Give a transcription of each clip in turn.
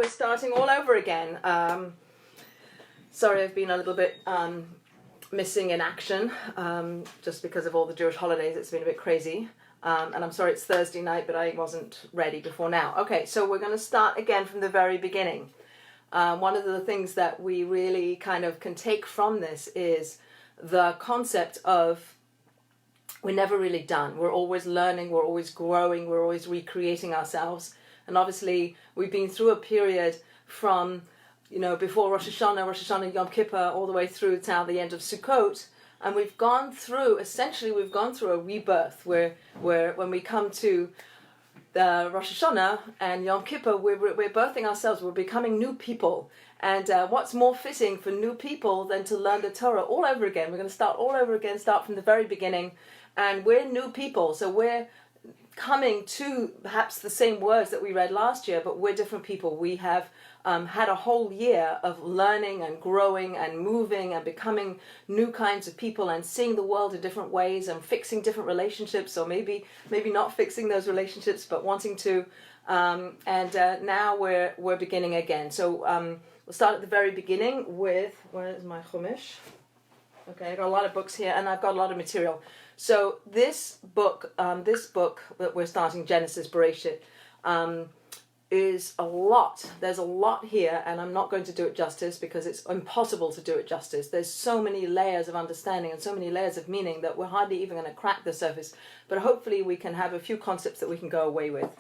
we're starting all over again. Sorry, I've been a little bit missing in action, just because of all the Jewish holidays. It's been a bit crazy. And I'm sorry it's Thursday night, but I wasn't ready before now. Okay, so we're going to start again from the very beginning. One of the things that we really kind of can take from this is the concept of we're never really done. We're always learning, we're always growing, we're always recreating ourselves. And obviously we've been through a period from, before Rosh Hashanah, Yom Kippur, all the way through to the end of Sukkot. And we've gone through a rebirth where when we come to the Rosh Hashanah and Yom Kippur, we're birthing ourselves, we're becoming new people. And what's more fitting for new people than to learn the Torah all over again? We're going to start all over again, start from the very beginning. And we're new people, so we're coming to perhaps the same words that we read last year, but we're different people. We have had a whole year of learning and growing and moving and becoming new kinds of people and seeing the world in different ways and fixing different relationships, or maybe not fixing those relationships, but wanting to. Now we're beginning again. So we'll start at the very beginning with, where is my Chumash? Okay, I got a lot of books here and I've got a lot of material. So this book that we're starting, Genesis, Beraishit, is a lot. There's a lot here, and I'm not going to do it justice because it's impossible to do it justice. There's so many layers of understanding and so many layers of meaning that we're hardly even going to crack the surface. But hopefully we can have a few concepts that we can go away with.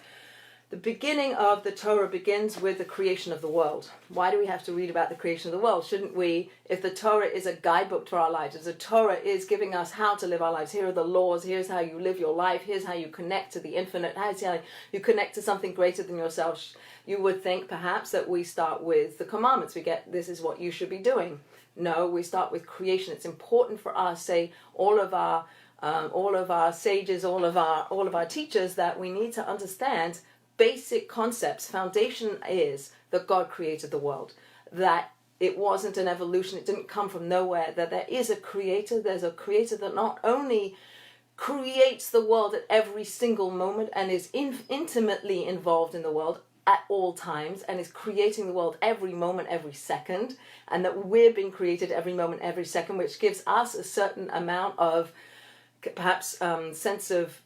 The beginning of the Torah begins with the creation of the world. Why do we have to read about the creation of the world? Shouldn't we, if the Torah is a guidebook to our lives, if the Torah is giving us how to live our lives, here are the laws, here's how you live your life, here's how you connect to the infinite, here's how you connect to something greater than yourself, you would think perhaps that we start with the commandments. We get, this is what you should be doing. No, we start with creation. It's important for us, say, all of our sages, all of our teachers, that we need to understand basic concepts. Foundation is that God created the world, that it wasn't an evolution, it didn't come from nowhere, that there is a creator. There's a creator that not only creates the world at every single moment and is intimately involved in the world at all times and is creating the world every moment, every second, and that we're being created every moment, every second, which gives us a certain amount of perhaps sense of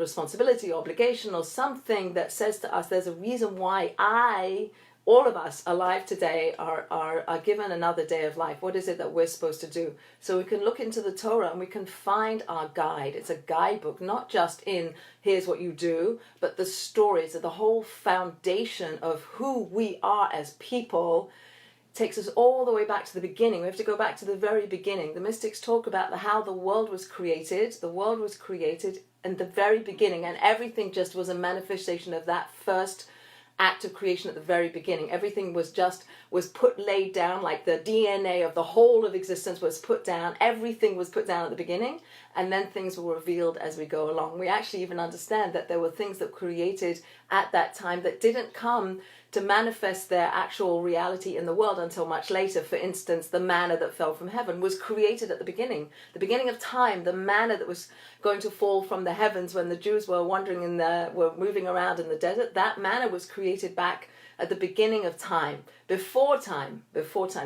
responsibility, obligation, or something that says to us there's a reason why all of us alive today are given another day of life. What is it that we're supposed to do? So we can look into the Torah and we can find our guide. It's a guidebook, not just in here's what you do, but the stories, the whole foundation of who we are as people takes us all the way back to the beginning. We have to go back to the very beginning. The mystics talk about how the world was created. The world was created in the very beginning, and everything just was a manifestation of that first act of creation at the very beginning. Everything was laid down, like the DNA of the whole of existence was put down. Everything was put down at the beginning, and then things were revealed as we go along. We actually even understand that there were things that were created at that time that didn't come to manifest their actual reality in the world until much later. For instance, the manna that fell from heaven was created at the beginning of time. The manna that was going to fall from the heavens when the Jews were were moving around in the desert, that manna was created back at the beginning of time, before time.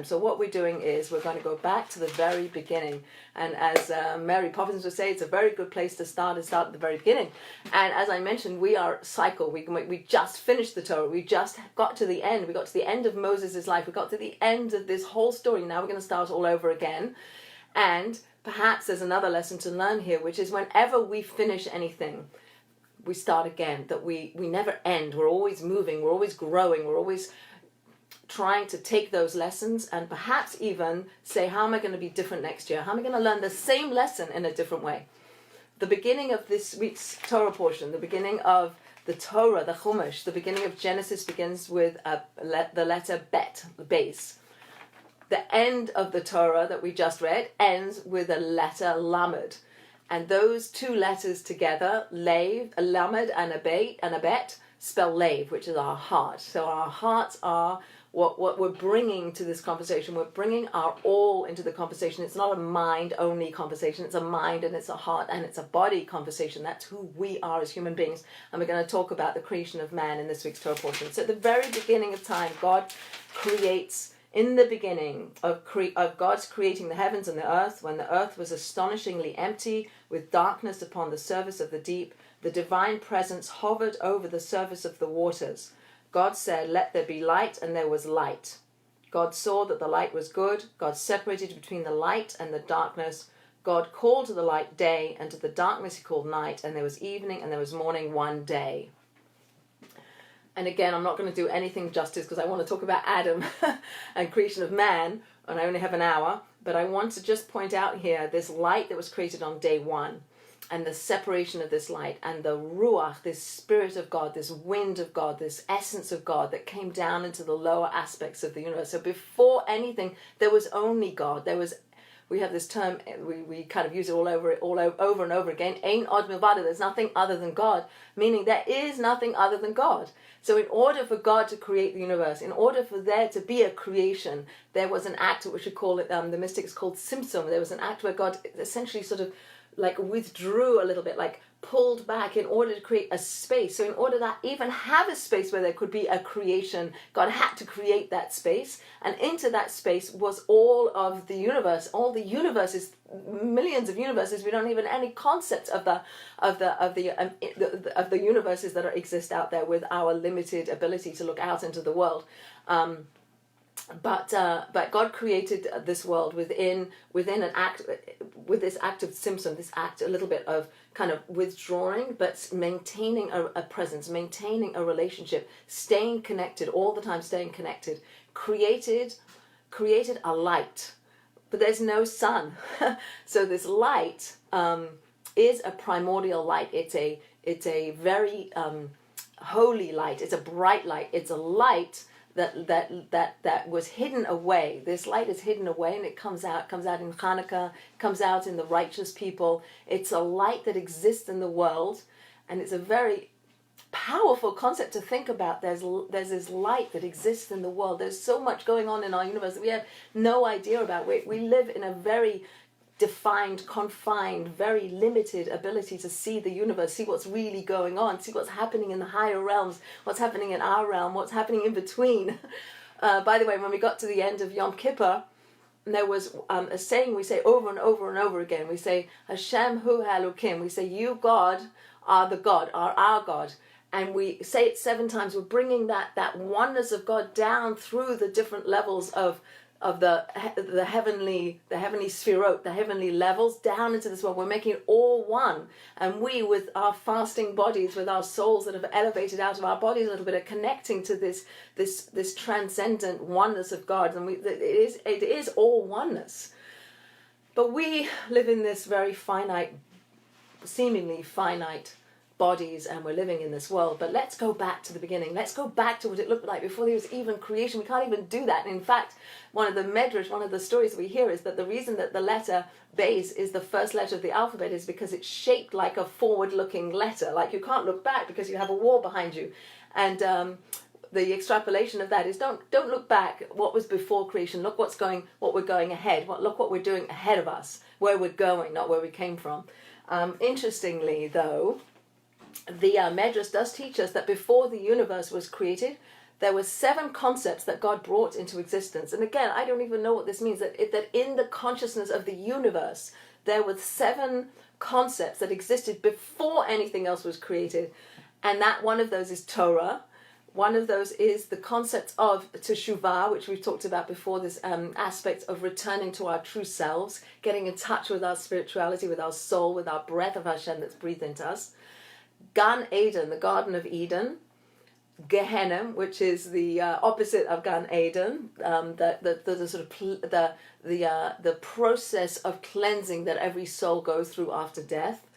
So what we're doing is we're going to go back to the very beginning. And as Mary Poppins would say, it's a very good place to start at the very beginning. And as I mentioned, we are cycle. We just finished the Torah. We just got to the end. We got to the end of Moses' life. We got to the end of this whole story. Now we're going to start all over again. And perhaps there's another lesson to learn here, which is whenever we finish anything, we start again, that we never end. We're always moving, we're always growing, we're always trying to take those lessons and perhaps even say, how am I going to be different next year? How am I going to learn the same lesson in a different way? The beginning of this week's Torah portion, the beginning of the Torah, the Chumash, the beginning of Genesis begins with the letter Bet, the base. The end of the Torah that we just read ends with a letter Lamed. And those two letters together, Lamed and a Bet, spell lave, which is our heart. So our hearts are what we're bringing to this conversation. We're bringing our all into the conversation. It's not a mind only conversation. It's a mind and it's a heart and it's a body conversation. That's who we are as human beings. And we're going to talk about the creation of man in this week's Torah portion. So at the very beginning of time, God creates, in the beginning of God's creating the heavens and the earth, when the earth was astonishingly empty with darkness upon the surface of the deep, the divine presence hovered over the surface of the waters. God said, "Let there be light," and there was light. God saw that the light was good. God separated between the light and the darkness. God called to the light day, and to the darkness he called night, and there was evening and there was morning one day. And again, I'm not going to do anything justice because I want to talk about Adam and creation of man, and I only have an hour, but I want to just point out here this light that was created on day one, and the separation of this light, and the ruach, this spirit of God, this wind of God, this essence of God that came down into the lower aspects of the universe. So before anything, there was only God. We have this term, we kind of use it all over and over again, Ein od milvado, there's nothing other than God, meaning there is nothing other than God. So in order for God to create the universe, in order for there to be a creation, there was an act, which we call it, the mystics called Simsum. There was an act where God essentially sort of like withdrew a little bit, like pulled back in order to create a space. So in order to even have a space where there could be a creation, God had to create that space, and into that space was all of the universe. All the universes, millions of universes. We don't even any concept of the universes that exist out there with our limited ability to look out into the world. But God created this world within an act, with this act of Simson, this act a little bit of kind of withdrawing, but maintaining a presence, maintaining a relationship, staying connected all the time, staying connected. Created a light, but there's no sun. So this light is a primordial light. It's a very holy light. It's a bright light. It's a light that was hidden away. This light is hidden away, and it comes out in Hanukkah, comes out in the righteous people. It's a light that exists in the world, and it's a very powerful concept to think about. There's this light that exists in the world. There's so much going on in our universe that we have no idea about. We live in a very defined, confined, very limited ability to see the universe, see what's really going on, see what's happening in the higher realms, what's happening in our realm, what's happening in between. By the way, when we got to the end of Yom Kippur, there was a saying we say over and over and over again. We say, Hashem hu Elokim. We say, you, God, are the God, are our God. And we say it 7 times. We're bringing that oneness of God down through the different levels of the heavenly sphirot, the heavenly levels, down into this world. We're making it all one. And we, with our fasting bodies, with our souls that have elevated out of our bodies a little bit, are connecting to this transcendent oneness of God. And it is all oneness. But we live in this very finite, seemingly finite bodies, and we're living in this world. But let's go back to the beginning. Let's go back to what it looked like before there was even creation. We can't even do that. And in fact, one of the stories we hear is that the reason that the letter Beis is the first letter of the alphabet is because it's shaped like a forward-looking letter. Like you can't look back because you have a wall behind you. And the extrapolation of that is don't look back. What was before creation? Look what we're going ahead. Look what we're doing ahead of us, where we're going, not where we came from. Interestingly, though, the Medrash does teach us that before the universe was created, there were 7 concepts that God brought into existence. And again, I don't even know what this means, that in the consciousness of the universe, there were 7 concepts that existed before anything else was created. And that one of those is Torah. One of those is the concept of teshuvah, which we've talked about before, this aspect of returning to our true selves, getting in touch with our spirituality, with our soul, with our breath of Hashem that's breathed into us. Gan Eden, the Garden of Eden. Gehenna, which is the opposite of Gan Eden, the sort of the process of cleansing that every soul goes through after death.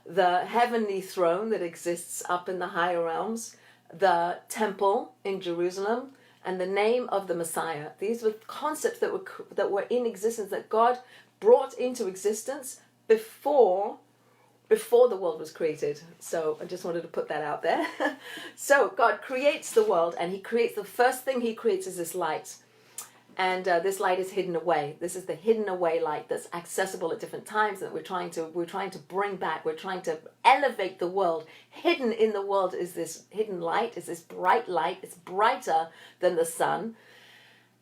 The heavenly throne that exists up in the higher realms. The temple in Jerusalem, and the name of the Messiah. These were concepts that were in existence, that God brought into existence before before the world was created. So I just wanted to put that out there. So God creates the world, and he creates, the first thing he creates is this light. And this light is hidden away. This is the hidden away light that's accessible at different times that we're trying to bring back. We're trying to elevate the world. Hidden in the world is this hidden light, is this bright light. It's brighter than the sun,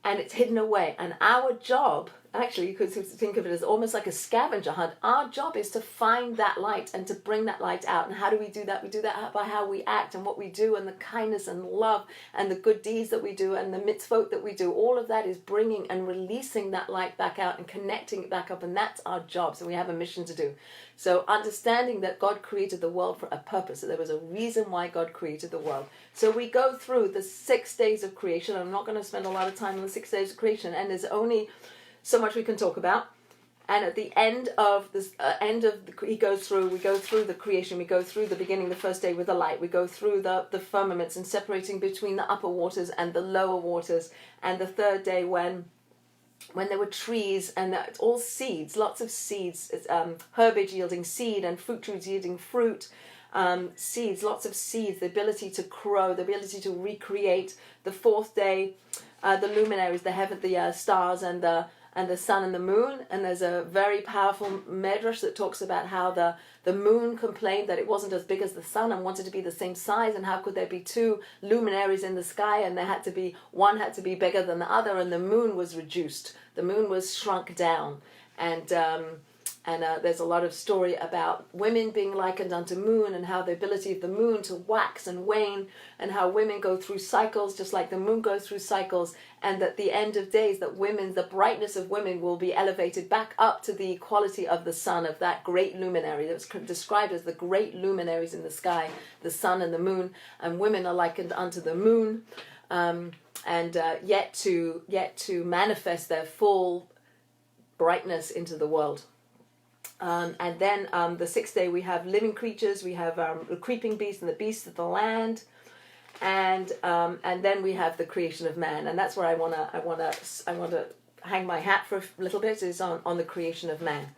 and it's hidden away. And our job, actually, you could think of it as almost like a scavenger hunt. Our job is to find that light and to bring that light out. And how do we do that? We do that by how we act and what we do, and the kindness and love and the good deeds that we do and the mitzvot that we do. All of that is bringing and releasing that light back out and connecting it back up. And that's our job. So we have a mission to do. So understanding that God created the world for a purpose. So there was a reason why God created the world. So we go through the 6 days of creation. I'm not going to spend a lot of time on the 6 days of creation. And there's only so much we can talk about. And at the end of this, we go through the creation. We go through the beginning, the first day with the light. We go through the firmaments and separating between the upper waters and the lower waters. And the third day when there were trees, and it's all seeds, lots of seeds, herbage yielding seed and fruit trees yielding fruit. Seeds, lots of seeds, the ability to grow, the ability to recreate. The fourth day, the luminaries, the stars and the sun and the moon. And there's a very powerful medrash that talks about how the moon complained that it wasn't as big as the sun and wanted to be the same size, and how could there be two luminaries in the sky, and one had to be bigger than the other, and the moon was reduced. The moon was shrunk down. And there's a lot of story about women being likened unto moon, and how the ability of the moon to wax and wane, and how women go through cycles just like the moon goes through cycles, and at the end of days that the brightness of women will be elevated back up to the equality of the sun, of that great luminary that was described as the great luminaries in the sky, the sun and the moon, and women are likened unto the moon, yet to manifest their full brightness into the world. And then the 6th day we have living creatures. We have the creeping beast and the beasts of the land, and then we have the creation of man. And that's where I wanna hang my hat for a little bit, is on the creation of man.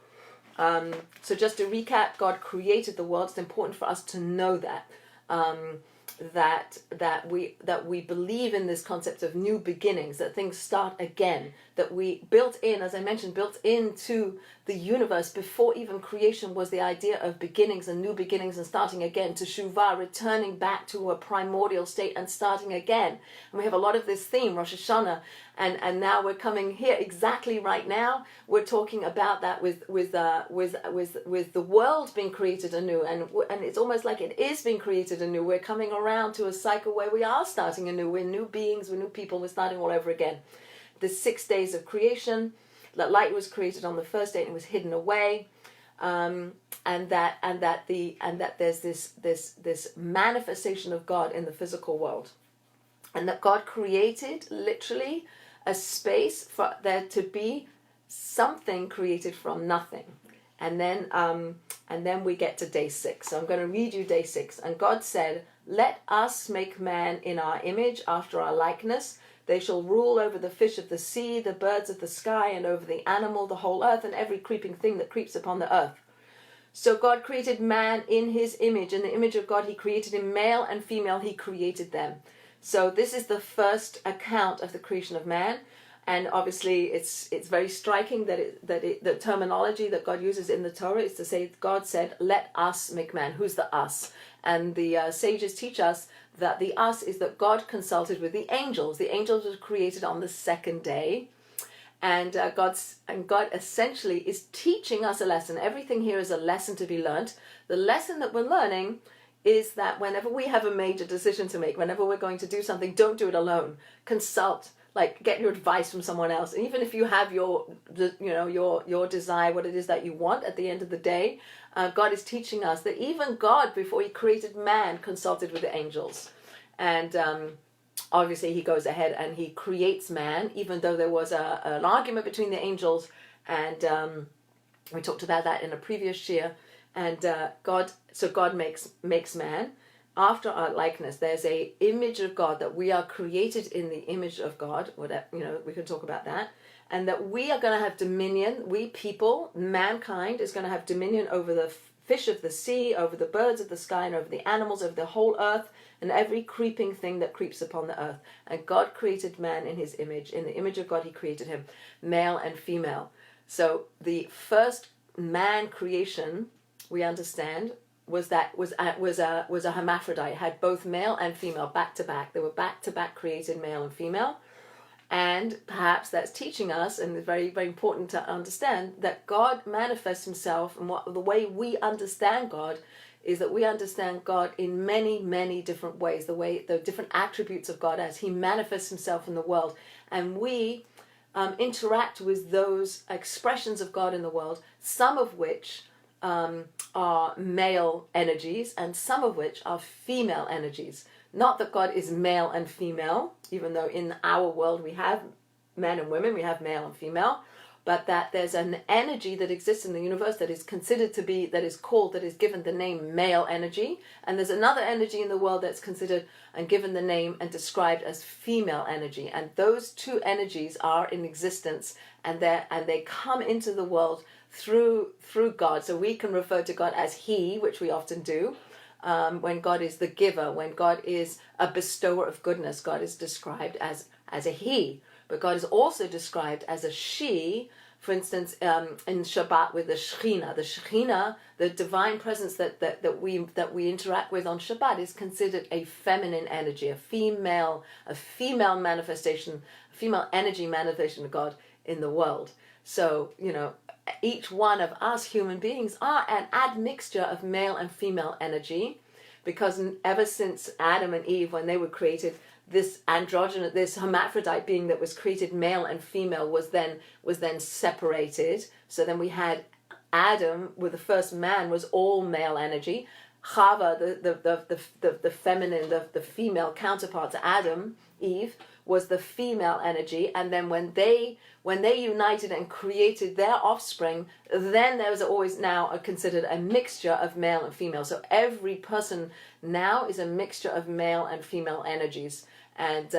So just to recap, God created the world. It's important for us to know that. That we believe in this concept of new beginnings, that things start again, that we built into the universe before even creation was the idea of beginnings and new beginnings and starting again, teshuvah, returning back to a primordial state and starting again. And we have a lot of this theme, Rosh Hashanah, and now we're coming here exactly right now. We're talking about that with the world being created anew, and it's almost like it is being created anew. We're coming around to a cycle where we are starting anew. We're new beings, we're new people. We're starting all over again. The 6 days of creation. That light was created on the first day and it was hidden away, and that there's this manifestation of God in the physical world, and that God created literally a space for there to be something created from nothing, and then we get to day 6. So I'm going to read you day 6. And God said, "Let us make man in our image, after our likeness. They shall rule over the fish of the sea, the birds of the sky, and over the animal, the whole earth, and every creeping thing that creeps upon the earth." So God created man in his image. In the image of God, he created him, male and female, he created them. So this is the first account of the creation of man. And obviously it's very striking that the terminology that God uses in the Torah is to say, God said, "Let us make man." Who's the us? And the sages teach us that the us is that God consulted with the angels. The angels were created on the 2nd day, and God essentially is teaching us a lesson. Everything here is a lesson to be learned. The lesson that we're learning is that whenever we have a major decision to make, whenever we're going to do something, don't do it alone. Consult. Like, get your advice from someone else. And even if you have your desire, what it is that you want at the end of the day, God is teaching us that even God, before he created man, consulted with the angels. And obviously he goes ahead and he creates man, even though there was an argument between the angels. And we talked about that in a previous year. And God makes man after our likeness. There's a image of God, that we are created in the image of God. Whatever, we can talk about that. And that we are going to have dominion. We people, mankind, is going to have dominion over the fish of the sea, over the birds of the sky, and over the animals, over the whole earth, and every creeping thing that creeps upon the earth. And God created man in his image. In the image of God he created him, male and female. So the first man creation, we understand, was a hermaphrodite. It had both male and female back to back. They were back to back created, male and female. And perhaps that's teaching us, and it's very, very important to understand, that God manifests himself, and the way we understand God is that we understand God in many, many different ways, the different attributes of God as he manifests himself in the world. And we interact with those expressions of God in the world, some of which are male energies and some of which are female energies. Not that God is male and female, even though in our world we have men and women, we have male and female, but that there's an energy that exists in the universe that is considered to be, that is given the name male energy, and there's another energy in the world that's considered and given the name and described as female energy. And those two energies are in existence, and they come into the world through God. So we can refer to God as he, which we often do. When God is the giver, when God is a bestower of goodness, God is described as a he. But God is also described as a she. For instance, in Shabbat with the Shekhinah, the divine presence that we interact with on Shabbat is considered a feminine energy, a female manifestation, a female energy manifestation of God in the world. So, each one of us human beings are an admixture of male and female energy, because ever since Adam and Eve, when they were created, this androgynous, this hermaphrodite being that was created male and female was then separated. So then we had Adam, with the first man, was all male energy. Chava, the feminine, the female counterpart to Adam, Eve, was the female energy. And then when they united and created their offspring, then there was always now considered a mixture of male and female. So every person now is a mixture of male and female energies. And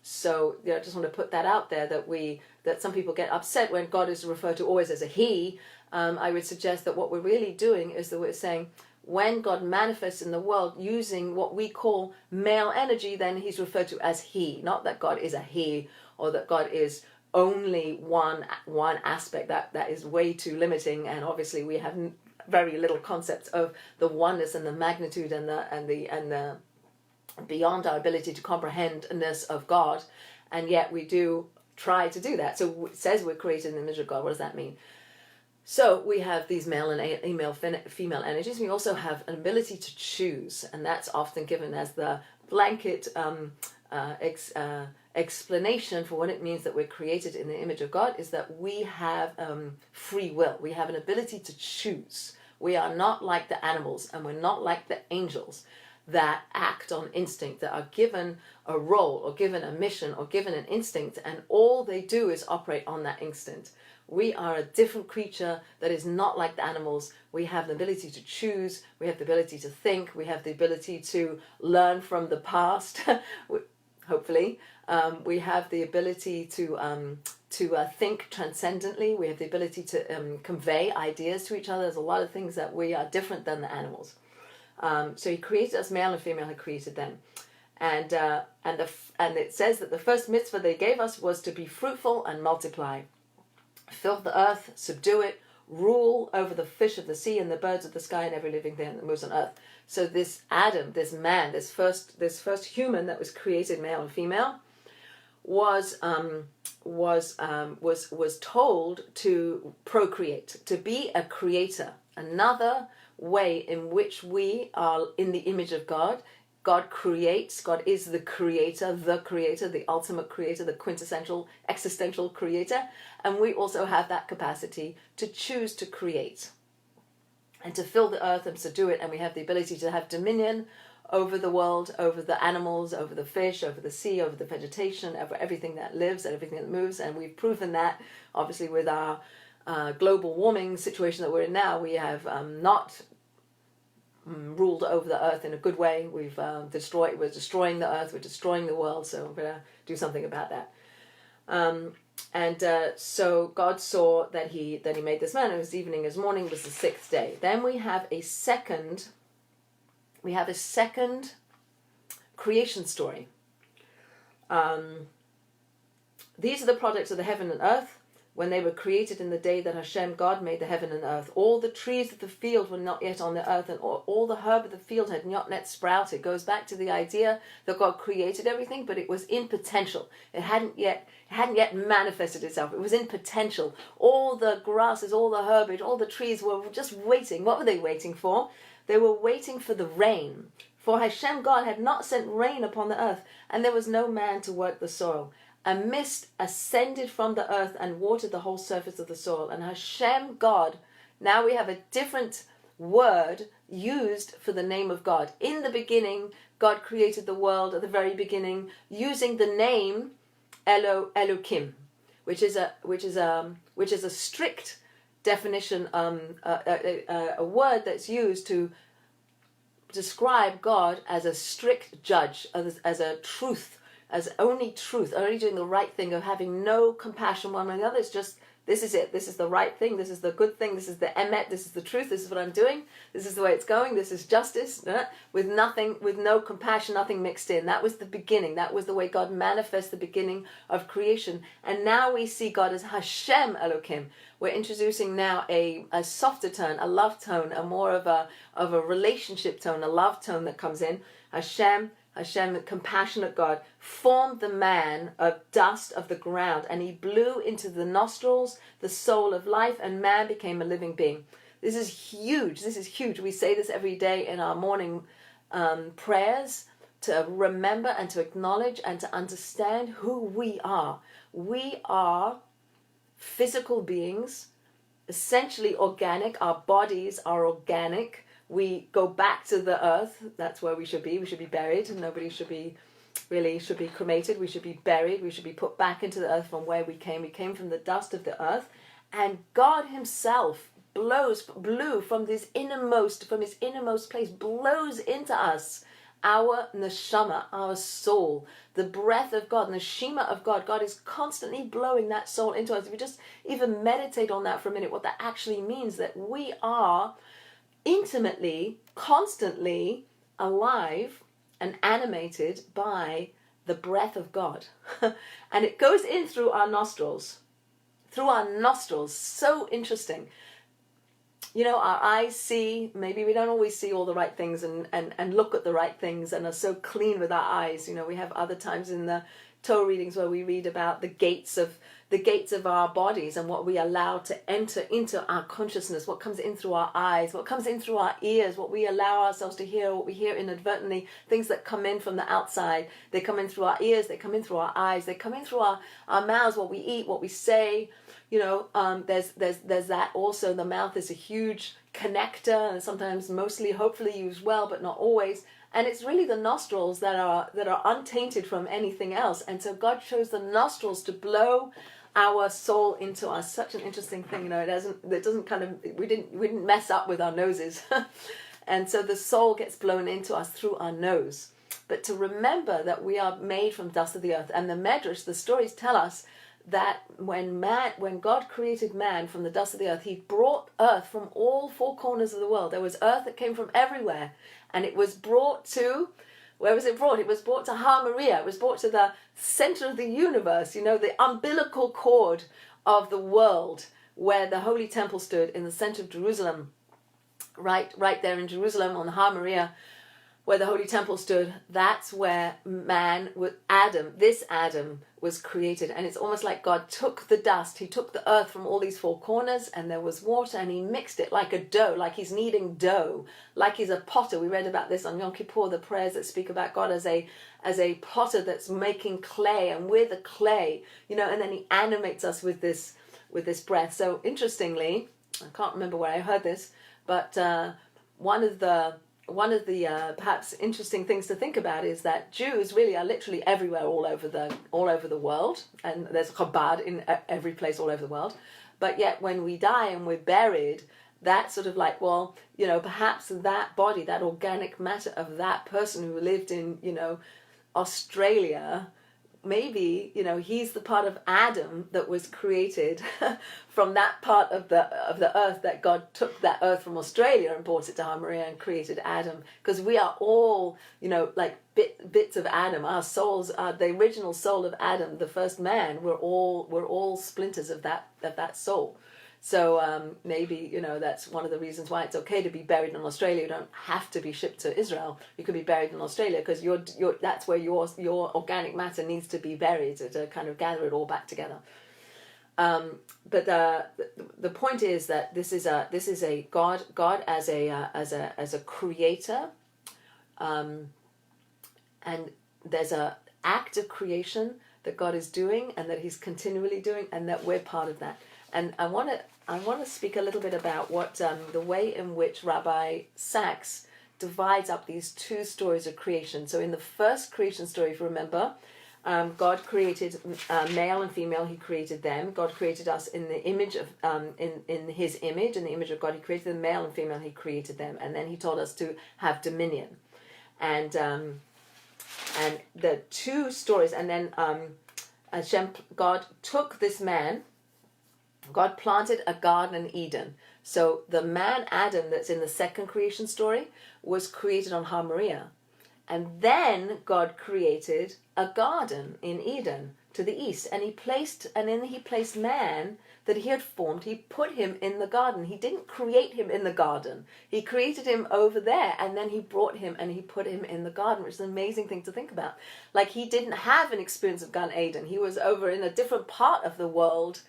so I just want to put that out there, that some people get upset when God is referred to always as a he. I would suggest that what we're really doing is that we're saying, when God manifests in the world using what we call male energy, then he's referred to as he. Not that God is a he, or that God is only one aspect. That is way too limiting, and obviously we have very little concept of the oneness and the magnitude and the beyond our ability to comprehendness of God, and yet we do try to do that. So it says we're created in the image of God. What does that mean? So we have these male and female energies. We also have an ability to choose, and that's often given as the blanket explanation for what it means that we're created in the image of God, is that we have free will. We have an ability to choose. We are not like the animals, and we're not like the angels that act on instinct, that are given a role or given a mission or given an instinct, and all they do is operate on that instinct. We are a different creature that is not like the animals. We have the ability to choose. We have the ability to think. We have the ability to learn from the past, hopefully. We have the ability to think transcendently. We have the ability to convey ideas to each other. There's a lot of things that we are different than the animals. So he created us male and female. He created them. And it says that the first mitzvah they gave us was to be fruitful and multiply. Fill the earth, subdue it, rule over the fish of the sea and the birds of the sky and every living thing that moves on earth. So this Adam, this man, this first human that was created male and female, was told to procreate, to be a creator. Another way in which we are in the image of God. God creates. God is the creator, the ultimate creator, the quintessential, existential creator. And we also have that capacity to choose to create and to fill the earth and subdue it. And we have the ability to have dominion over the world, over the animals, over the fish, over the sea, over the vegetation, over everything that lives and everything that moves. And we've proven that, obviously, with our global warming situation that we're in now. We have not ruled over the earth in a good way. We're destroying the earth, we're destroying the world, so we're going to do something about that. So God saw that he made this man. It was evening as morning was the sixth day. Then we have a second creation story. These are the products of the heaven and earth when they were created in the day that Hashem God made the heaven and earth. All the trees of the field were not yet on the earth, and all the herb of the field had not yet sprouted. It goes back to the idea that God created everything, but it was in potential. It hadn't yet manifested itself. It was in potential. All the grasses, all the herbage, all the trees were just waiting. What were they waiting for? They were waiting for the rain. For Hashem God had not sent rain upon the earth, and there was no man to work the soil. A mist ascended from the earth and watered the whole surface of the soil. And Hashem God, now we have a different word used for the name of God. In the beginning, God created the world at the very beginning using the name Elohim, which is a strict definition, a word that's used to describe God as a strict judge, as a truth, as only truth, only doing the right thing, of having no compassion one on the other. It's just, this is it, this is the right thing, this is the good thing, this is the emet, this is the truth, this is what I'm doing, this is the way it's going, this is justice, with no compassion, nothing mixed in. That was the beginning. That was the way God manifests the beginning of creation. And now we see God as Hashem Elohim. We're introducing now a softer tone, a love tone, a more of a relationship tone, a love tone that comes in. Hashem, the compassionate God, formed the man of dust of the ground, and he blew into the nostrils the soul of life, and man became a living being. This is huge. This is huge. We say this every day in our morning prayers, to remember and to acknowledge and to understand who we are. We are physical beings, essentially organic. Our bodies are organic. We go back to the earth. That's where we should be. We should be buried. Nobody should be cremated. We should be buried. We should be put back into the earth from where we came. We came from the dust of the earth. And God himself blew from his innermost place, blows into us our neshama, our soul, the breath of God, neshima of God. God is constantly blowing that soul into us. If you just even meditate on that for a minute, what that actually means, that we are intimately, constantly alive and animated by the breath of God. And it goes in through our nostrils. So interesting. You know, our eyes see, maybe we don't always see all the right things and look at the right things and are so clean with our eyes. You know, we have other times in the Torah readings where we read about the gates of our bodies and what we allow to enter into our consciousness, what comes in through our eyes, what comes in through our ears, what we allow ourselves to hear, what we hear inadvertently, things that come in from the outside. They come in through our ears, they come in through our eyes, they come in through our mouths, what we eat, what we say. You know, there's that also. The mouth is a huge connector, and sometimes, mostly, hopefully used well, but not always. And it's really the nostrils that are untainted from anything else. And so God chose the nostrils to blow our soul into us. Such an interesting thing, you know. It doesn't kind of, we didn't mess up with our noses, and so the soul gets blown into us through our nose. But to remember that we are made from dust of the earth, and the Medrash, the stories tell us that when God created man from the dust of the earth, he brought earth from all four corners of the world. There was earth that came from everywhere, and it was brought to, where was it brought? It was brought to Har Moriah. It was brought to the center of the universe, you know, the umbilical cord of the world, where the Holy Temple stood in the center of Jerusalem, right there in Jerusalem on Har Moriah, where the Holy Temple stood. That's where this Adam was created. And it's almost like God took the dust, he took the earth from all these four corners, and there was water, and he mixed it like a dough, like he's kneading dough, like he's a potter. We read about this on Yom Kippur, the prayers that speak about God as a potter that's making clay, and we're the clay, you know, and then he animates us with this breath. So interestingly, I can't remember where I heard this, but one of the perhaps interesting things to think about is that Jews really are literally everywhere, all over the world, and there's Chabad in every place all over the world. But yet when we die and we're buried, that's sort of like, well, you know, perhaps that body, that organic matter of that person who lived in, you know, Australia, maybe, he's the part of Adam that was created from that part of the earth, that God took that earth from Australia and brought it to Hamaria and created Adam, because we are all, like bits of Adam. Our souls are the original soul of Adam, the first man. We're all splinters of that soul. So maybe, that's one of the reasons why it's okay to be buried in Australia. You don't have to be shipped to Israel. You could be buried in Australia, because that's where your organic matter needs to be buried, to kind of gather it all back together. But the point is that this is a God as a creator, and there's a act of creation that God is doing and that He's continually doing, and that we're part of that. And I want to speak a little bit about what the way in which Rabbi Sachs divides up these two stories of creation. So in the first creation story, if you remember, God created male and female. He created them. God created us in the image of in His image, in the image of God. He created them, male and female. He created them, and then He told us to have dominion. And the two stories, and then God took this man. God planted a garden in Eden. So the man Adam that's in the second creation story was created on Har Moriah. And then God created a garden in Eden to the east. And He placed man that He had formed. He put him in the garden. He didn't create him in the garden. He created him over there. And then He brought him and He put him in the garden, which is an amazing thing to think about. Like, he didn't have an experience of Gan Eden. He was over in a different part of the world.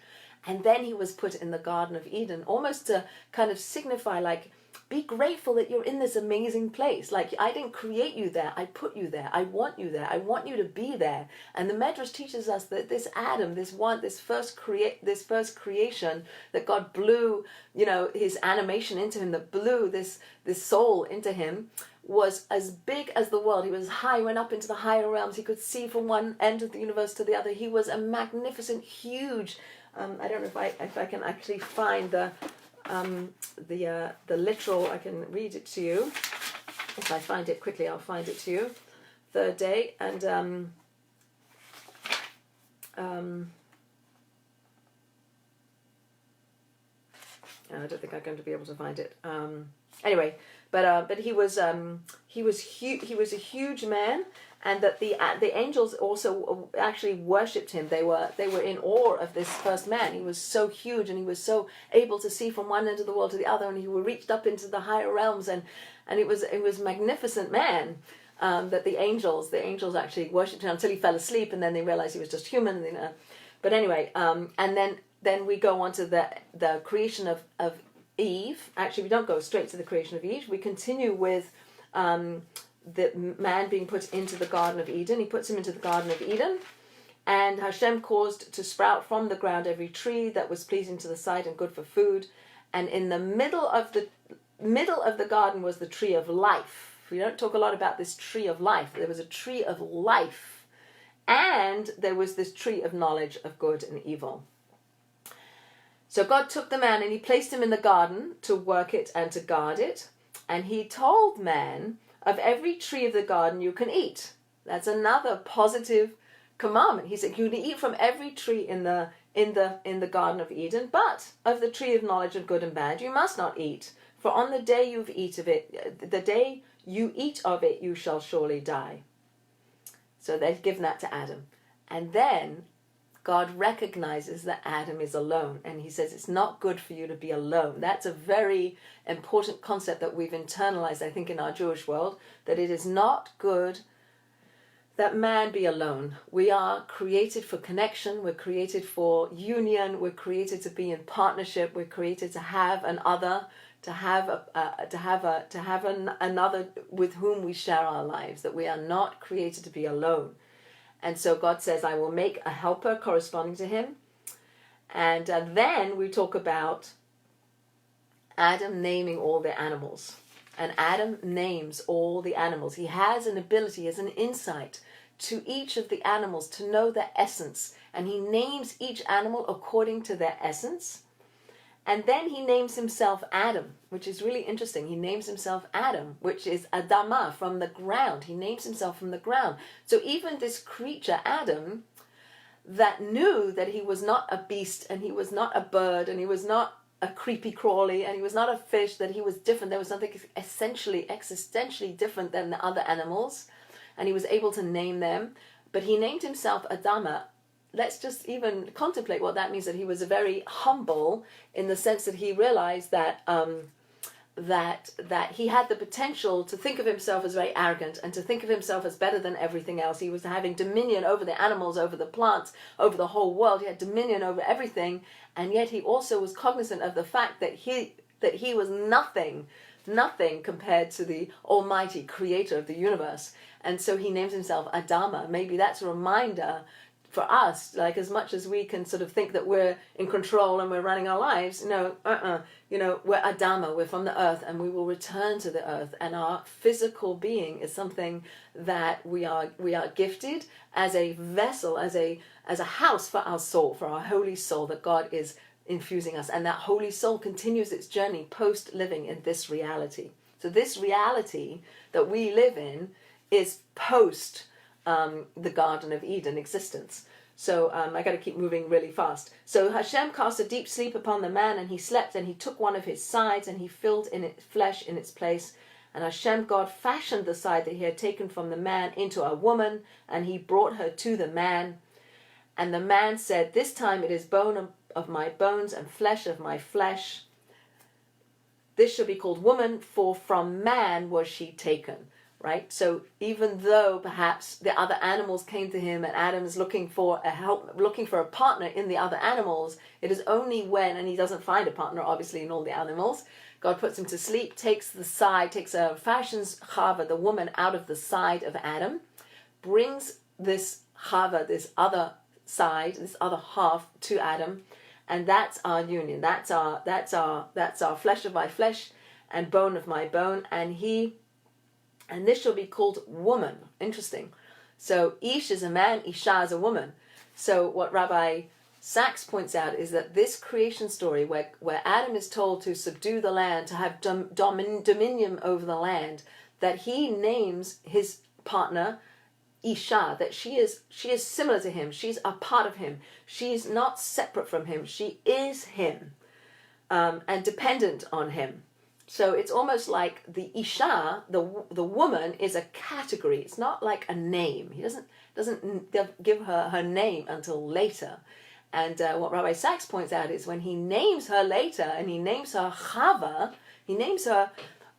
And then he was put in the Garden of Eden, almost to kind of signify, like, be grateful that you're in this amazing place. Like, I didn't create you there. I put you there. I want you there. I want you to be there. And the Medrash teaches us that this Adam, this first creation, that God blew, His animation into him, that blew this soul into him, was as big as the world. He was high, went up into the higher realms. He could see from one end of the universe to the other. He was a magnificent, huge. I don't know if I can actually find the literal. I can read it to you. If I find it quickly, I'll find it to you. Third day, and I don't think I'm going to be able to find it. Anyway, but he was a huge man. And that the angels also actually worshipped him. They were in awe of this first man. He was so huge, and he was so able to see from one end of the world to the other, and he reached up into the higher realms, and it was a magnificent man. That the angels actually worshipped him until he fell asleep, and then they realized he was just human. But anyway, and then we go on to the creation of Eve. Actually, we don't go straight to the creation of Eve. We continue with the man being put into the Garden of Eden. He puts him into the Garden of Eden, and Hashem caused to sprout from the ground every tree that was pleasing to the sight and good for food. And in the middle of the garden was the tree of life. We don't talk a lot about this tree of life. There was a tree of life, and there was this tree of knowledge of good and evil. So God took the man and He placed him in the garden to work it and to guard it. And He told man, of every tree of the garden you can eat. That's another positive commandment. He said you can eat from every tree in the Garden of Eden, but of the tree of knowledge of good and bad you must not eat. For on the day you eat of it, you shall surely die. So they've given that to Adam. And then God recognizes that Adam is alone, and He says it's not good for you to be alone. That's a very important concept that we've internalized, I think, in our Jewish world, that it is not good that man be alone. We are created for connection. We're created for union. We're created to be in partnership. We're created to have an other, to have another with whom we share our lives. That we are not created to be alone. And so God says, I will make a helper corresponding to him. And then we talk about Adam naming all the animals. And Adam names all the animals. He has an ability, he has an insight to each of the animals to know their essence. And he names each animal according to their essence. And then he names himself Adam, which is really interesting. He names himself Adam, which is Adamah, from the ground. He names himself from the ground. So even this creature, Adam, that knew that he was not a beast, and he was not a bird, and he was not a creepy crawly, and he was not a fish, that he was different. There was something essentially, existentially different than the other animals, and he was able to name them. But he named himself Adama. Let's just even contemplate what that means, that he was very humble in the sense that he realized that that he had the potential to think of himself as very arrogant and to think of himself as better than everything else. He was having dominion over the animals, over the plants, over the whole world. He had dominion over everything, and yet he also was cognizant of the fact that he was nothing compared to the almighty creator of the universe. And so he names himself Adama. Maybe that's a reminder for us, like, as much as we can sort of think that we're in control and we're running our lives, we're Adama, we're from the earth, and we will return to the earth, and our physical being is something that we are gifted as a vessel, as a house for our soul, for our holy soul that God is infusing us, and that holy soul continues its journey post living in this reality. So this reality that we live in is post the Garden of Eden existence. So I got to keep moving really fast. So Hashem cast a deep sleep upon the man, and he slept, and he took one of his sides, and he filled in it flesh in its place. And Hashem God fashioned the side that he had taken from the man into a woman, and he brought her to the man. And the man said, "This time it is bone of my bones and flesh of my flesh. This shall be called woman, for from man was she taken." Right? So even though perhaps the other animals came to him and Adam is looking for a partner in the other animals, it is only when, and he doesn't find a partner obviously in all the animals, God puts him to sleep, fashions Chava, the woman, out of the side of Adam, brings this Chava, this other side, this other half to Adam, and that's our union. That's our flesh of my flesh and bone of my bone, and this shall be called woman. Interesting. So Ish is a man, Isha is a woman. So what Rabbi Sachs points out is that this creation story where Adam is told to subdue the land, to have dominion over the land, that he names his partner Isha, that she is similar to him. She's a part of him. She's not separate from him. She is him, and dependent on him. So it's almost like the Isha, the woman, is a category. It's not like a name. He doesn't give her name until later. And what Rabbi Sachs points out is when he names her later, and he names her Chava, he names her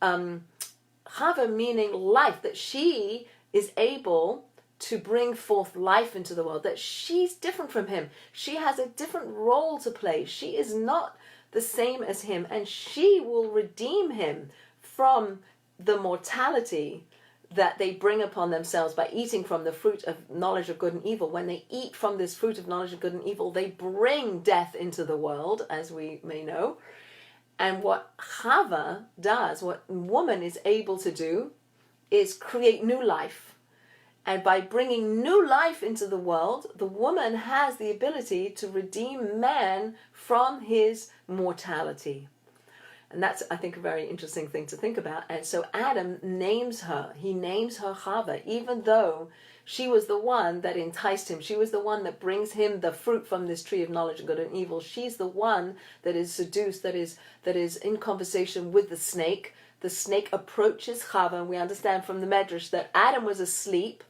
Chava, meaning life, that she is able to bring forth life into the world, that she's different from him. She has a different role to play. She is not the same as him, and she will redeem him from the mortality that they bring upon themselves by eating from the fruit of knowledge of good and evil. When they eat from this fruit of knowledge of good and evil, they bring death into the world, as we may know. And what Chava does, what woman is able to do, is create new life. And by bringing new life into the world, the woman has the ability to redeem man from his mortality. And that's, I think, a very interesting thing to think about. And so Adam names her. He names her Chava, even though she was the one that enticed him. She was the one that brings him the fruit from this tree of knowledge of good and evil. She's the one that is seduced, that is in conversation with the snake. The snake approaches Chava, and we understand from the Medrash that Adam was asleep,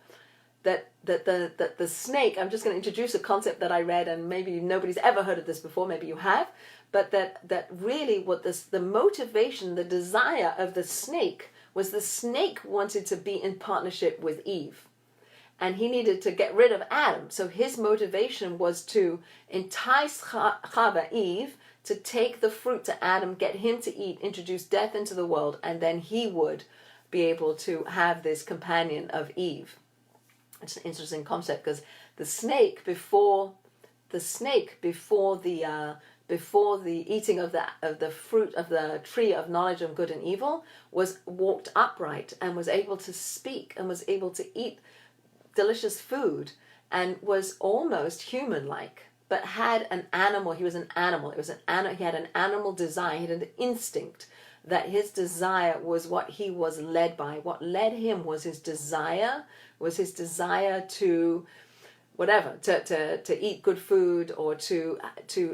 that the snake, I'm just going to introduce a concept that I read, and maybe nobody's ever heard of this before, maybe you have, but that really what the motivation, the desire of the snake was, the snake wanted to be in partnership with Eve, and he needed to get rid of Adam. So his motivation was to entice Chava, Eve, to take the fruit to Adam, get him to eat, introduce death into the world, and then he would be able to have this companion of Eve. It's an interesting concept, because the snake before the eating of the fruit of the tree of knowledge of good and evil walked upright and was able to speak and was able to eat delicious food and was almost human-like, but had an animal. He was an animal. He had an animal desire. He had an instinct. That his desire was what he was led by. What led him was his desire to whatever, to eat good food or to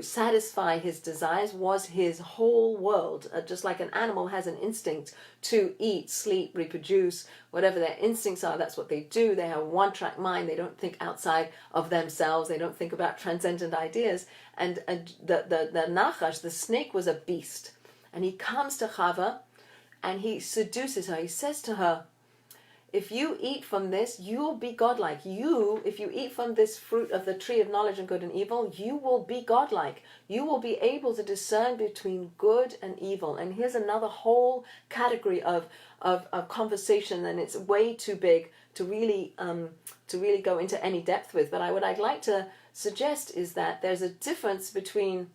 satisfy his desires was his whole world. Just like an animal has an instinct to eat, sleep, reproduce, whatever their instincts are, that's what they do. They have a one-track mind. They don't think outside of themselves. They don't think about transcendent ideas. And the Nachash, the snake, was a beast. And he comes to Chava and he seduces her. He says to her, if you eat from this, you will be godlike. If you eat from this fruit of the tree of knowledge of good and evil, you will be godlike. You will be able to discern between good and evil. And here's another whole category of conversation, and it's way too big to really go into any depth with. But what I'd like to suggest is that there's a difference between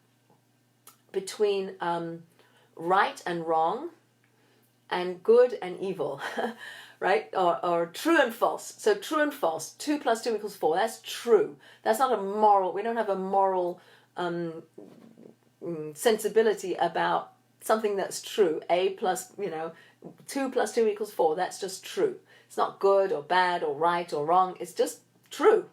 right and wrong, and good and evil. Right? Or true and false. So true and false. 2 + 2 = 4. That's true. That's not a moral. We don't have a moral sensibility about something that's true. 2 + 2 = 4. That's just true. It's not good or bad or right or wrong. It's just true.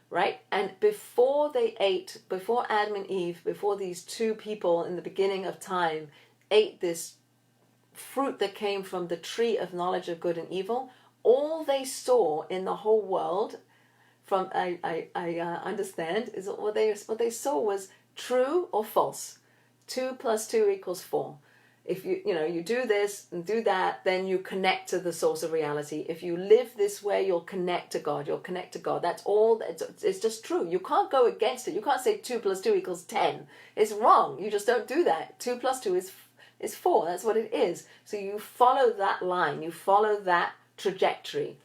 Right? And before Adam and Eve, before these two people in the beginning of time ate this fruit that came from the tree of knowledge of good and evil, all they saw in the whole world, from I understand, is what they saw was true or false. 2 + 2 = 4. If you do this and do that, then you connect to the source of reality. If you live this way, you'll connect to God. You'll connect to God. That's all. It's just true. You can't go against it. You can't say 2 + 2 = 10. It's wrong. You just don't do that. 2 + 2 is 4. That's what it is. So you follow that line. You follow that trajectory.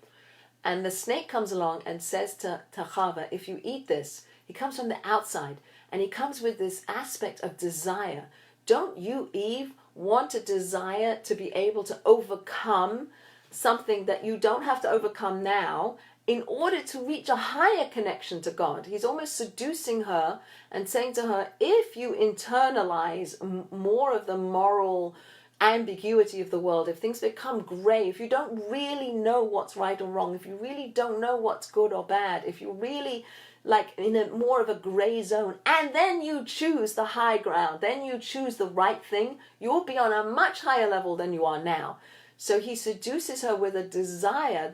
And the snake comes along and says to Chava, if you eat this, he comes from the outside and he comes with this aspect of desire. Don't you, Eve, want to desire to be able to overcome something that you don't have to overcome now in order to reach a higher connection to God? He's almost seducing her and saying to her, if you internalize more of the moral ambiguity of the world, if things become gray, if you don't really know what's right or wrong, if you really don't know what's good or bad, if you really like in a more of a gray zone, and then you choose the high ground, then you choose the right thing, you'll be on a much higher level than you are now. So he seduces her with the desire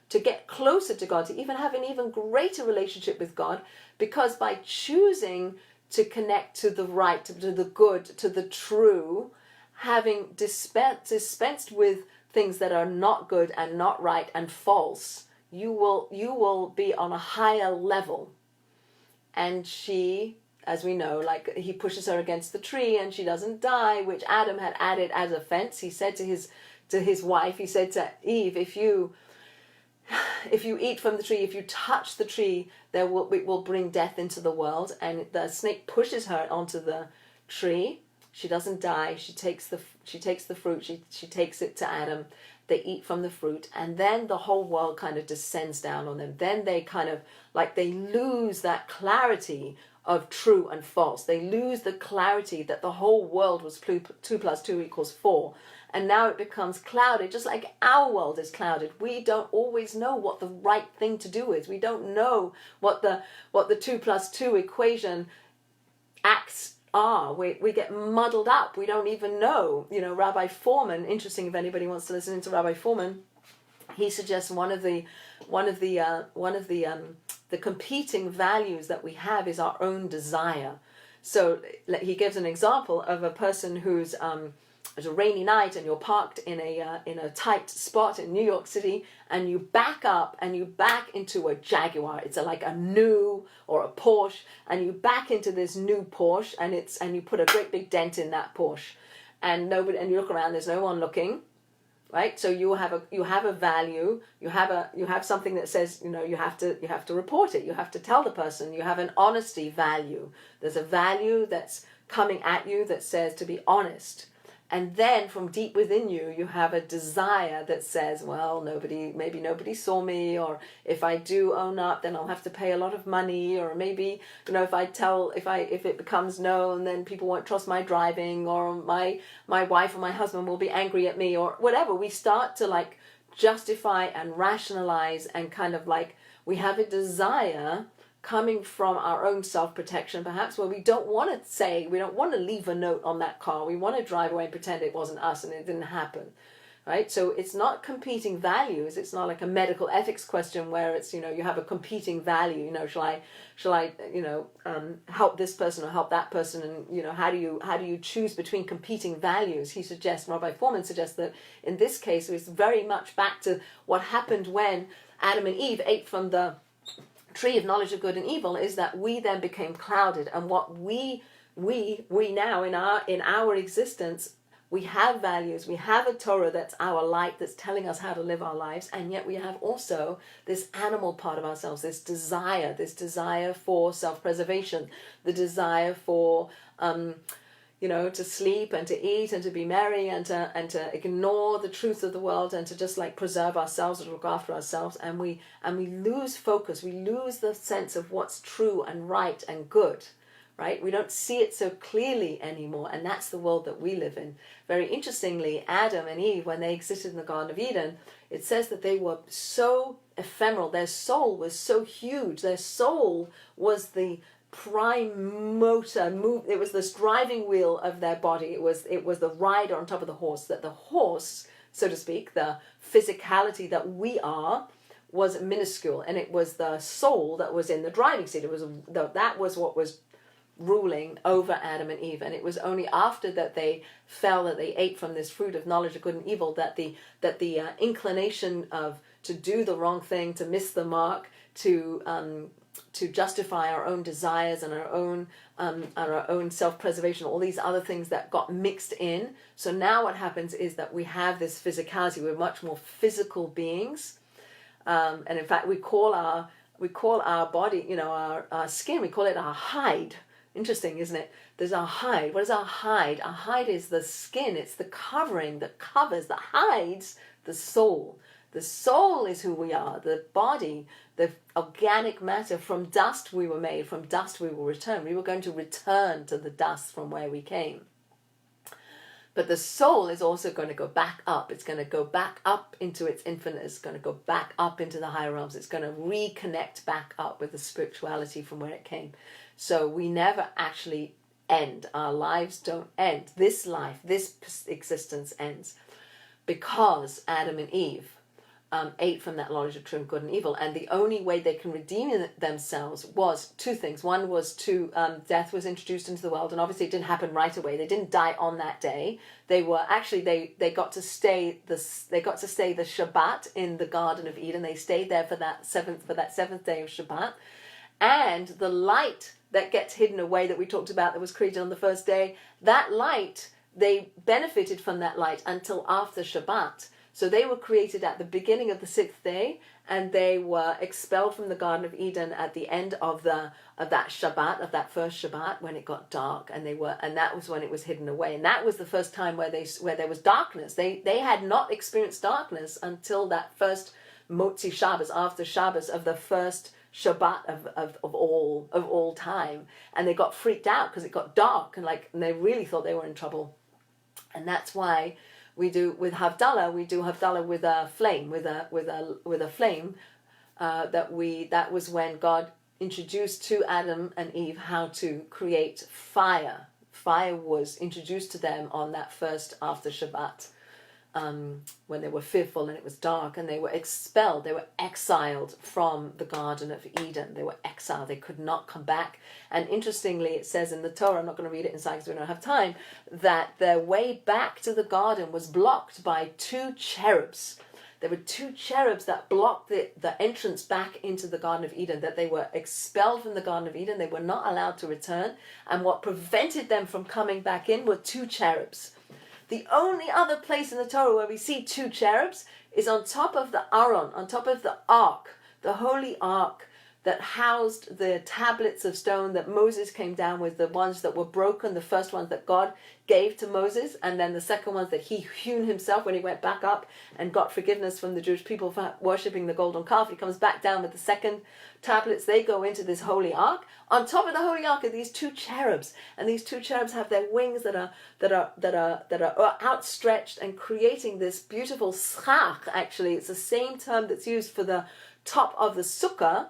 to get closer to God, to even have an even greater relationship with God, because by choosing to connect to the right, to the good, to the true, having dispensed with things that are not good and not right and false, you will be on a higher level. And she, as we know, like he pushes her against the tree and she doesn't die, which Adam had added as a fence. He said to his wife, he said to Eve, if you eat from the tree, if you touch the tree, it will bring death into the world. And the snake pushes her onto the tree. She doesn't die. She takes the fruit. She takes it to Adam. They eat from the fruit, and then the whole world kind of descends down on them. Then they kind of they lose that clarity of true and false. They lose the clarity that the whole world was 2 + 2 = 4. And now it becomes clouded, just like our world is clouded. We don't always know what the right thing to do is. We don't know what the 2 + 2 equation acts are. We get muddled up. We don't even know. Rabbi Foreman, interesting if anybody wants to listen to Rabbi Foreman, he suggests one of the competing values that we have is our own desire. So he gives an example of a person who's it's a rainy night and you're parked in a tight spot in New York City, and you back up and you back into a Jaguar. It's like a new or a Porsche, and you back into this new Porsche, and you put a great big dent in that Porsche, and you look around, there's no one looking, right? So you have a value, you have something that says you have to report it, you have to tell the person, you have an honesty value. There's a value that's coming at you that says to be honest. And then from deep within you, you have a desire that says, well, maybe nobody saw me, or if I do own up, then I'll have to pay a lot of money, or maybe, if it becomes known, then people won't trust my driving, or my wife or my husband will be angry at me, or whatever. We start to justify and rationalize and kind of We have a desire coming from our own self-protection, perhaps, where we don't want to leave a note on that car. We want to drive away and pretend it wasn't us and it didn't happen. Right? So it's not competing values. It's not like a medical ethics question where it's, you have a competing value. Shall I, help this person or help that person? And, how do you choose between competing values? Rabbi Foreman suggests that in this case, it's very much back to what happened when Adam and Eve ate from the tree of knowledge of good and evil, is that we then became clouded. And what we now in our existence, we have values, we have a Torah that's our light, that's telling us how to live our lives, and yet we have also this animal part of ourselves, this desire for self-preservation, the desire for, to sleep and to eat and to be merry and to ignore the truth of the world and to just like preserve ourselves and look after ourselves, and we lose focus, we lose the sense of what's true and right and good. Right? We don't see it so clearly anymore, and that's the world that we live in. Very interestingly, Adam and Eve, when they existed in the Garden of Eden, it says that they were so ephemeral. Their soul was so huge. Their soul was the prime motor. It was this driving wheel of their body. It was the rider on top of the horse. That the horse, so to speak, the physicality that we are, was minuscule, and it was the soul that was in the driving seat. That was what was ruling over Adam and Eve, and it was only after that they fell, that they ate from this fruit of knowledge of good and evil, that the inclination to do the wrong thing, to miss the mark, to justify our own desires and our own self-preservation, all these other things that got mixed in. So now what happens is that we have this physicality. We're much more physical beings, and in fact we call our body, our skin, we call it our hide. Interesting, isn't it? There's our hide. What is our hide? Our hide is the skin. It's the covering that covers, that hides the soul. The soul is who we are. The body, the organic matter. From dust we were made. From dust we will return. We were going to return to the dust from where we came. But the soul is also going to go back up. It's going to go back up into its infinite. It's going to go back up into the higher realms. It's going to reconnect back up with the spirituality from where it came. So we never actually end. Our lives don't end. This life, this existence ends because Adam and Eve ate from that knowledge of true and good and evil. And the only way they can redeem themselves was two things. One was death was introduced into the world, and obviously it didn't happen right away. They didn't die on that day. They were actually they got to stay the Shabbat in the Garden of Eden. They stayed there for that seventh day of Shabbat, and the light that gets hidden away that we talked about, that was created on the first day, that light, they benefited from that light until after Shabbat. So they were created at the beginning of the sixth day, and they were expelled from the Garden of Eden at the end of that Shabbat, of that first Shabbat, when it got dark, and that was when it was hidden away. And that was the first time where there was darkness. They had not experienced darkness until that first Motzi Shabbos, after Shabbos of the first Shabbat of all time, and they got freaked out because it got dark, and they really thought they were in trouble. And that's why we do with Havdalah with a flame, with a flame. That was when God introduced to Adam and Eve how to create fire. Fire was introduced to them on that first after Shabbat, when they were fearful and it was dark, and they were expelled. They were exiled from the Garden of Eden. They were exiled. They could not come back. And interestingly, it says in the Torah, I'm not going to read it inside because we don't have time, that their way back to the garden was blocked by two cherubs. There were two cherubs that blocked the entrance back into the Garden of Eden, that they were expelled from the Garden of Eden. They were not allowed to return. And what prevented them from coming back in were two cherubs. The only other place in the Torah where we see two cherubs is on top of the Aron, on top of the Ark, the Holy Ark that housed the tablets of stone that Moses came down with, the ones that were broken, the first ones that God gave to Moses, and then the second ones that he hewn himself when he went back up and got forgiveness from the Jewish people for worshipping the golden calf. He comes back down with the second tablets. They go into this Holy Ark. On top of the Holy Ark are these two cherubs, and these two cherubs have their wings that are outstretched and creating this beautiful schach. Actually, it's the same term that's used for the top of the sukkah,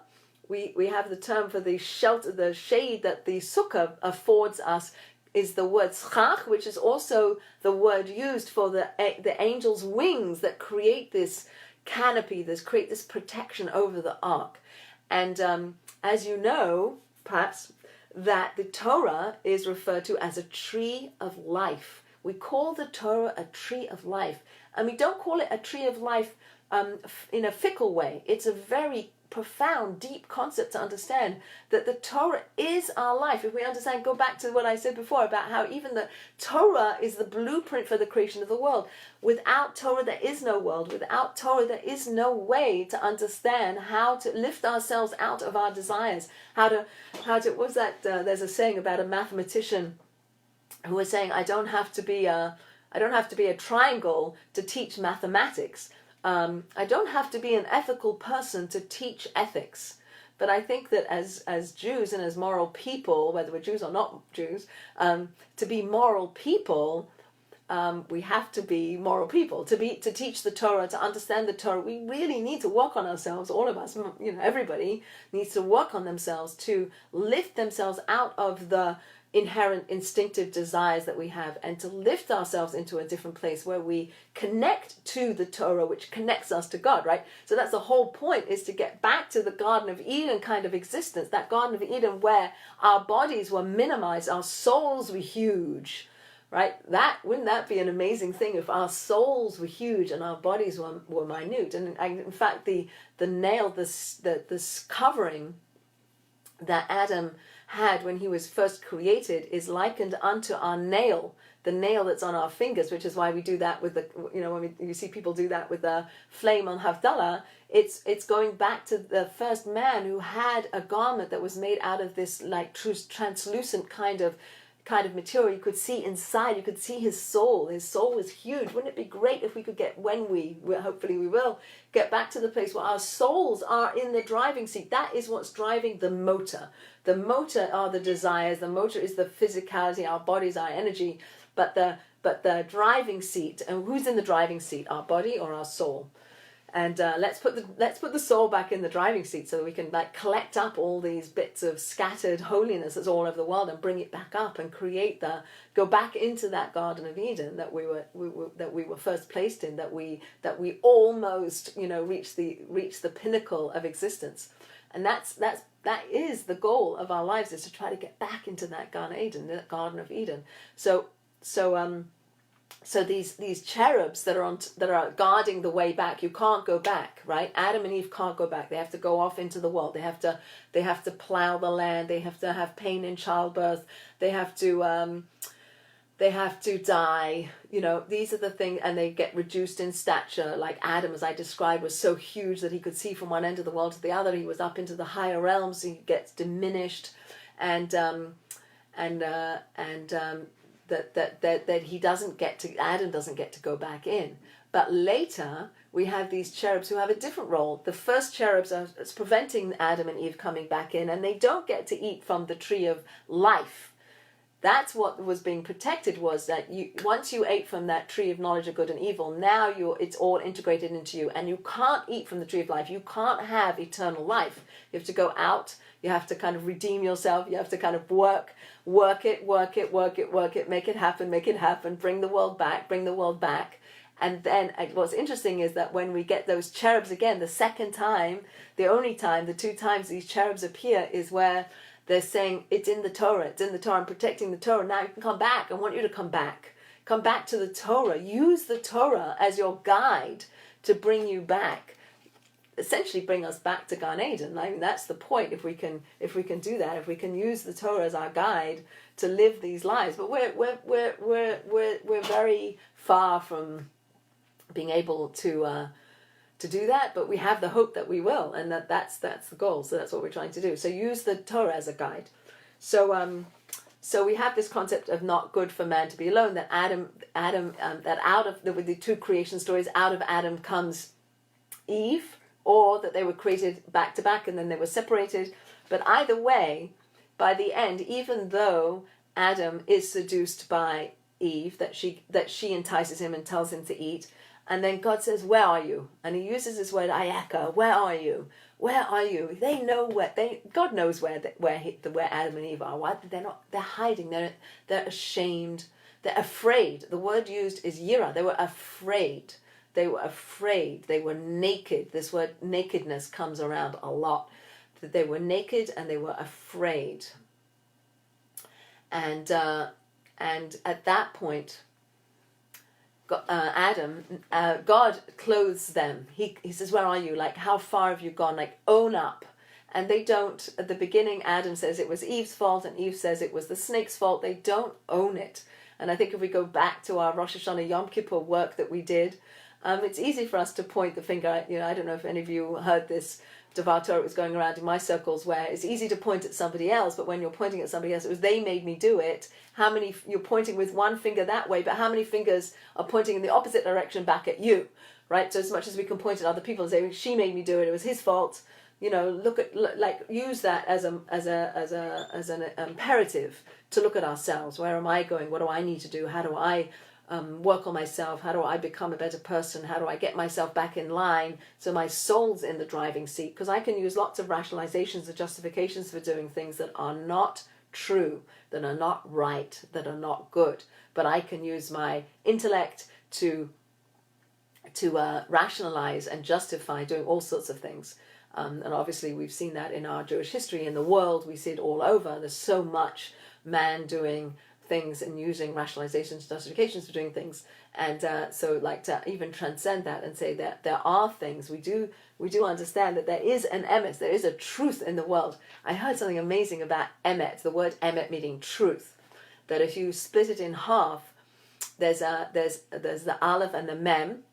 we have the term for the shelter, the shade that the sukkah affords us, is the word schach, which is also the word used for the angel's wings that create this canopy, create this protection over the ark. And as you know, perhaps, that the Torah is referred to as a tree of life. We call the Torah a tree of life. And we don't call it a tree of life in a fickle way. It's a very profound, deep concept to understand that the Torah is our life. If we understand, go back to what I said before about how even the Torah is the blueprint for the creation of the world. Without Torah, there is no world. Without Torah, there is no way to understand how to lift ourselves out of our desires. How to what's that? There's a saying about a mathematician who was saying, I don't have to be a triangle to teach mathematics. I don't have to be an ethical person to teach ethics. But I think that as Jews and as moral people, whether we're Jews or not Jews, to be moral people, we have to be moral people. To teach the Torah, to understand the Torah, we really need to work on ourselves. All of us, everybody needs to work on themselves to lift themselves out of the inherent instinctive desires that we have, and to lift ourselves into a different place where we connect to the Torah, which connects us to God, right? So that's the whole point, is to get back to the Garden of Eden kind of existence, that Garden of Eden where our bodies were minimized, our souls were huge, right? Wouldn't that be an amazing thing if our souls were huge and our bodies were minute? And in fact, the nail, this covering that Adam had when he was first created is likened unto our nail, the nail that's on our fingers, which is why we do that with when you see people do that with the flame on Havdalah. It's going back to the first man who had a garment that was made out of this like translucent kind of material. You could see inside, you could see his soul. His soul was huge. Wouldn't it be great if we could get, hopefully we will, get back to the place where our souls are in the driving seat. That is what's driving the motor. The motor are the desires. The motor is the physicality, our bodies, our energy. But the driving seat, and who's in the driving seat? Our body or our soul? And let's put the soul back in the driving seat so that we can collect up all these bits of scattered holiness that's all over the world and bring it back up and go back into that Garden of Eden that we were first placed in, that we almost reached the pinnacle of existence. And that is the goal of our lives, is to try to get back into that Garden of Eden. So these cherubs that are guarding the way back, you can't go back, right? Adam and Eve can't go back. They have to go off into the world. They have to plow the land. They have to have pain in childbirth. They have to die. These are the things, and they get reduced in stature. Like Adam, as I described, was so huge that he could see from one end of the world to the other. He was up into the higher realms. He gets diminished, and that he doesn't get to, Adam doesn't get to go back in. But later we have these cherubs who have a different role. The first cherubs are preventing Adam and Eve coming back in, and they don't get to eat from the tree of life. That's what was being protected, was that once you ate from that tree of knowledge of good and evil, now it's all integrated into you, and you can't eat from the tree of life. You can't have eternal life. You have to go out. You have to kind of redeem yourself. You have to kind of work it, make it happen, bring the world back. And then what's interesting is that when we get those cherubs again, the second time, the two times these cherubs appear is where they're saying, it's in the Torah, I'm protecting the Torah. Now you can come back. I want you to come back. Come back to the Torah. Use the Torah as your guide to bring you back. Essentially bring us back to Gan Eden. I mean, that's the point. If we can do that, if we can use the Torah as our guide to live these lives. But we're very far from being able to do that, but we have the hope that we will, and that's the goal. So that's what we're trying to do. So use the Torah as a guide. So we have this concept of not good for man to be alone. That Adam, that out of with the two creation stories, out of Adam comes Eve, or that they were created back to back and then they were separated. But either way, by the end, even though Adam is seduced by Eve, that she entices him and tells him to eat. And then God says, where are you? And he uses this word, ayaka, where are you? Where are you? They know God knows where Adam and Eve are. Why they're not? They're hiding. They're ashamed. They're afraid. The word used is yira. They were afraid. They were afraid. They were naked. This word nakedness comes around a lot. They were naked and they were afraid. And at that point, God clothes them. He says, where are you? Like, how far have you gone? Like, own up. And they don't. At the beginning, Adam says it was Eve's fault, and Eve says it was the snake's fault. They don't own it. And I think if we go back to our Rosh Hashanah Yom Kippur work that we did, it's easy for us to point the finger. I don't know if any of you heard this Devar Torah was going around in my circles, where it's easy to point at somebody else, but when you're pointing at somebody else, it was they made me do it. How many, you're pointing with one finger that way, but how many fingers are pointing in the opposite direction back at you, right? So as much as we can point at other people and say, she made me do it, it was his fault, use that as an imperative to look at ourselves. Where am I going? What do I need to do? How do I work on myself? How do I become a better person? How do I get myself back in line so my soul's in the driving seat? Because I can use lots of rationalizations and justifications for doing things that are not true, that are not right, that are not good. But I can use my intellect to rationalize and justify doing all sorts of things. And obviously we've seen that in our Jewish history, in the world. We see it all over. There's so much man doing things and using rationalizations, justifications for doing things, and so like to even transcend that and say that there are things we do understand that there is an emet, there is a truth in the world. I heard something amazing about emet, the word emet meaning truth, that if you split it in half, there's the aleph and the mem.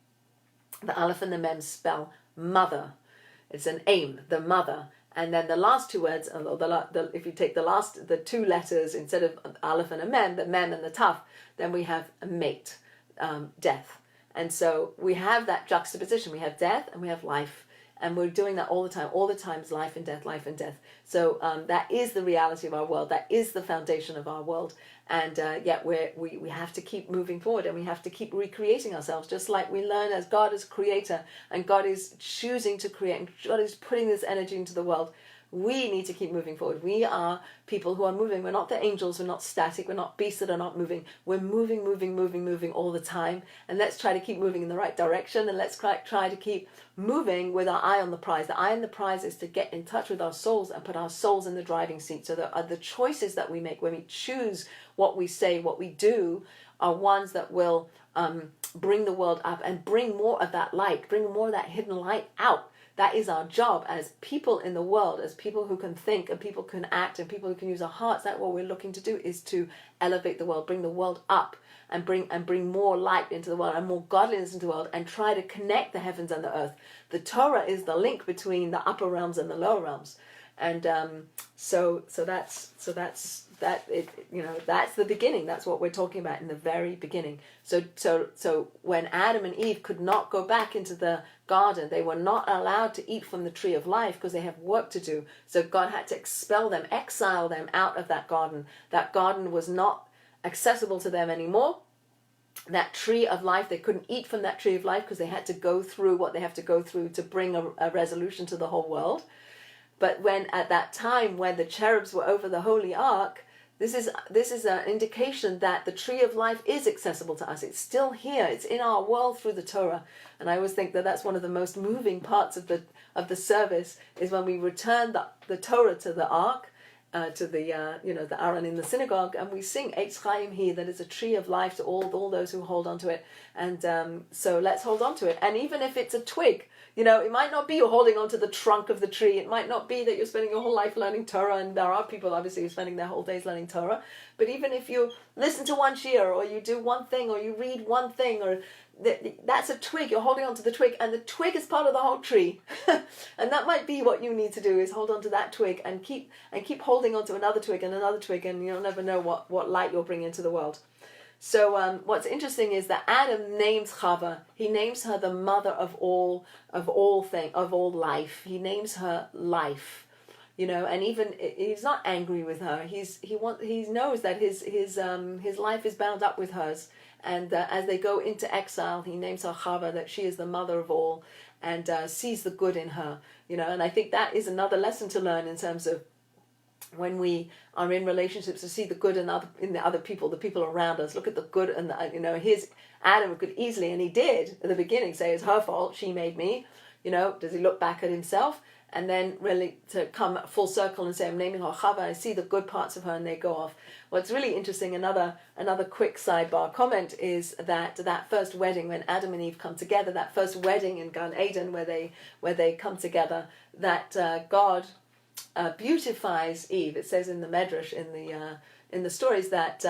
The aleph and the mem spell mother. It's an aim, the mother. And then the last two words, if you take the two letters instead of aleph and a mem, the mem and the taf, then we have a mate, death. And so we have that juxtaposition. We have death and we have life. And we're doing that all the time. All the time is life and death, life and death. So that is the reality of our world. That is the foundation of our world. And yet we have to keep moving forward, and we have to keep recreating ourselves, just like we learn as God is creator, and God is choosing to create, and God is putting this energy into the world. We need to keep moving forward. We are people who are moving. We're not the angels. We're not static. We're not beasts that are not moving. We're moving all the time. And let's try to keep moving in the right direction. And let's try to keep moving with our eye on the prize. The eye on the prize is to get in touch with our souls and put our souls in the driving seat. So that the choices that we make, when we choose what we say, what we do, are ones that will bring the world up and bring more of that light, bring more of that hidden light out. That is our job as people in the world, as people who can think and people can act and people who can use our hearts. That's what we're looking to do, is to elevate the world, bring the world up, and bring more light into the world and more godliness into the world, and try to connect the heavens and the earth. The Torah is the link between the upper realms and the lower realms, and so that's the beginning. That's what we're talking about in the very beginning. So when Adam and Eve could not go back into the garden, they were not allowed to eat from the tree of life because they have work to do. So God had to expel them, exile them out of that garden. That garden was not accessible to them anymore. That tree of life, they couldn't eat from that tree of life because they had to go through what they have to go through to bring a resolution to the whole world. But when at that time when the cherubs were over the holy ark, this is an indication that the tree of life is accessible to us. It's still here. It's in our world through the Torah. And I always think that that's one of the most moving parts of the service, is when we return the Torah to the ark, to the Aron in the synagogue, and we sing Eitz Chaim Hi, that is a tree of life to all those who hold on to it. And so let's hold on to it. And even if it's a twig, it might not be you're holding on to the trunk of the tree. It might not be that you're spending your whole life learning Torah, and there are people obviously who are spending their whole days learning Torah. But even if you listen to one shiur, or you do one thing, or you read one thing, or that's a twig. You're holding on to the twig, and the twig is part of the whole tree. And that might be what you need to do, is hold on to that twig and keep holding on to another twig, and you'll never know what light you'll bring into the world. So what's interesting is that Adam names Chava. He names her the mother of all life. He names her life, and even he's not angry with her. He knows that his life is bound up with hers. And as they go into exile, he names her Chava, that she is the mother of all. and sees the good in her, and I think that is another lesson to learn in terms of when we are in relationships, to see the good in the other people, the people around us. Look at the good, and his Adam could easily, and he did at the beginning, say it's her fault, she made me. Does he look back at himself? And then really to come full circle and say, I'm naming her Chava, I see the good parts of her, and they go off. What's really interesting, another quick sidebar comment, is that first wedding when Adam and Eve come together, that first wedding in Gan Eden where they come together, that God beautifies Eve. It says in the Medrash, in the stories, that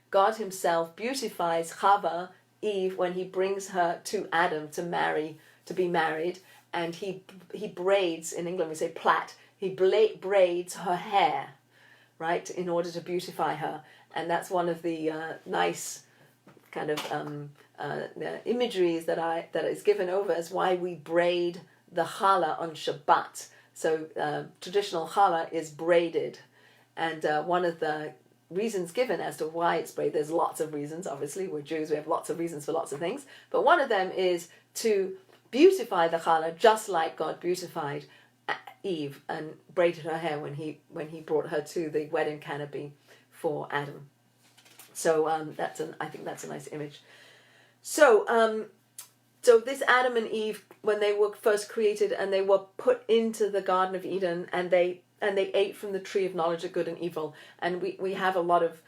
God himself beautifies Chava, Eve, when he brings her to Adam to be married, and he braids, in England we say plait, he braids her hair, right, in order to beautify her. And that's one of the nice kind of imageries that is given over as why we braid the challah on Shabbat. So traditional challah is braided, and one of the reasons given as to why it's braided, there's lots of reasons, obviously, we're Jews, we have lots of reasons for lots of things, but one of them is to beautify the challah just like God beautified Eve and braided her hair when he brought her to the wedding canopy for Adam. So I think that's a nice image. So this Adam and Eve, when they were first created and they were put into the Garden of Eden, and they ate from the tree of knowledge of good and evil, and we have a lot of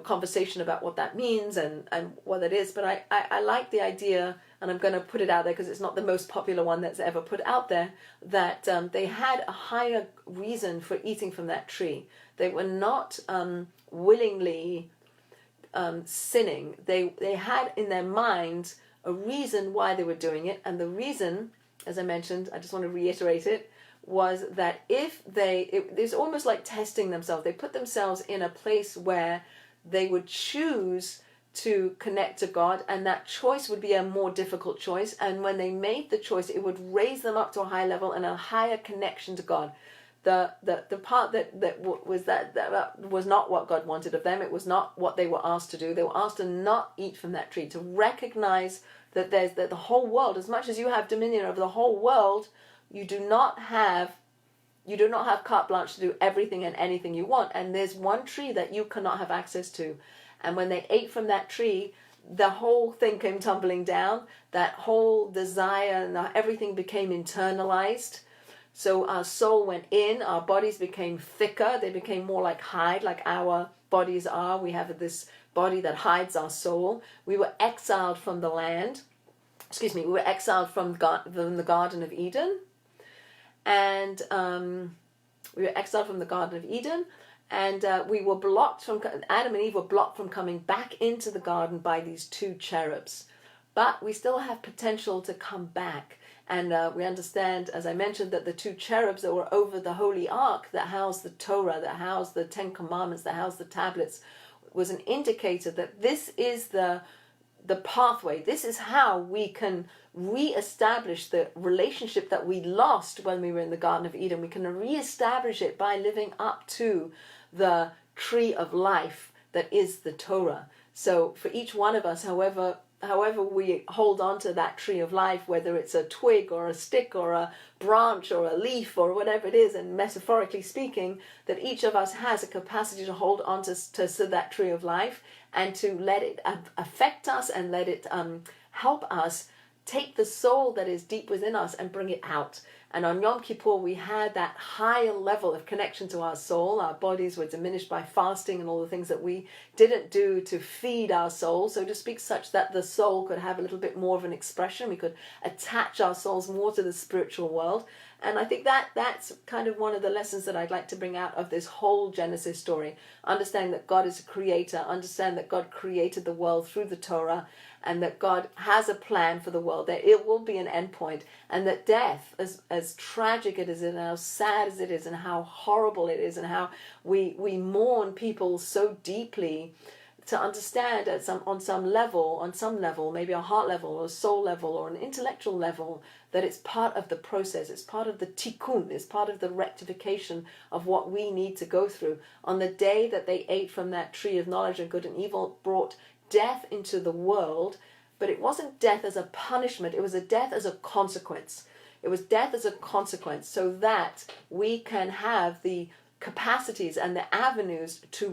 conversation about what that means and what it is, but I like the idea, and I'm going to put it out there because it's not the most popular one that's ever put out there, that they had a higher reason for eating from that tree. They were not willingly sinning. They had in their minds a reason why they were doing it, and the reason, as I mentioned, I just want to reiterate it, was that it's almost like testing themselves. They put themselves in a place where they would choose to connect to God, and that choice would be a more difficult choice, and when they made the choice, it would raise them up to a high level and a higher connection to God. The part that was not what God wanted of them. It was not what they were asked to do. They were asked to not eat from that tree, to recognize that the whole world, as much as you have dominion over the whole world, you do not have carte blanche to do everything and anything you want, and there's one tree that you cannot have access to. And when they ate from that tree, the whole thing came tumbling down. That whole desire and everything became internalized. So our soul went in, our bodies became thicker, they became more like hide, like our bodies are. We have this body that hides our soul. We were exiled from the land. We were exiled from the Garden of Eden. And we were exiled from the Garden of Eden. And we were blocked from, Adam and Eve were blocked from coming back into the garden by these two cherubs. But we still have potential to come back. And we understand, as I mentioned, that the two cherubs that were over the Holy Ark that housed the Torah, that housed the Ten Commandments, that housed the tablets, was an indicator that this is the pathway. This is how we can re-establish the relationship that we lost when we were in the Garden of Eden. We can re-establish it by living up to the tree of life that is the Torah. So for each one of us, however we hold on to that tree of life, whether it's a twig or a stick or a branch or a leaf or whatever it is, and metaphorically speaking, that each of us has a capacity to hold on to that tree of life and to let it affect us and let it help us take the soul that is deep within us and bring it out. And on Yom Kippur, we had that higher level of connection to our soul. Our bodies were diminished by fasting and all the things that we didn't do to feed our soul, so to speak, such that the soul could have a little bit more of an expression. We could attach our souls more to the spiritual world. And I think that's kind of one of the lessons that I'd like to bring out of this whole Genesis story. Understanding that God is a creator, understand that God created the world through the Torah, and that God has a plan for the world, that it will be an end point, and that death, as tragic it is and how sad as it is and how horrible it is and how we mourn people so deeply, to understand on some level, maybe a heart level or a soul level or an intellectual level, that it's part of the process, it's part of the tikkun, it's part of the rectification of what we need to go through. On the day that they ate from that tree of knowledge of good and evil, brought death into the world, but it wasn't death as a punishment. It was a death as a consequence. It was death as a consequence so that we can have the capacities and the avenues to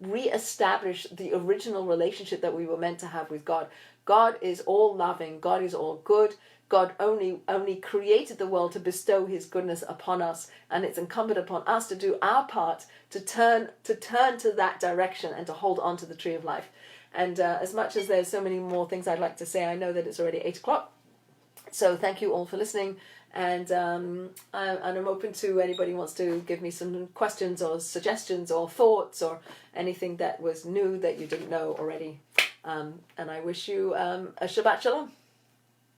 re-establish the original relationship that we were meant to have with God. God is all loving. God is all good. God only created the world to bestow his goodness upon us, and it's incumbent upon us to do our part to turn to that direction and to hold on to the tree of life. And as much as there's so many more things I'd like to say, I know that it's already 8 o'clock. So thank you all for listening, and I'm open to anybody who wants to give me some questions or suggestions or thoughts or anything that was new that you didn't know already. And I wish you a Shabbat Shalom.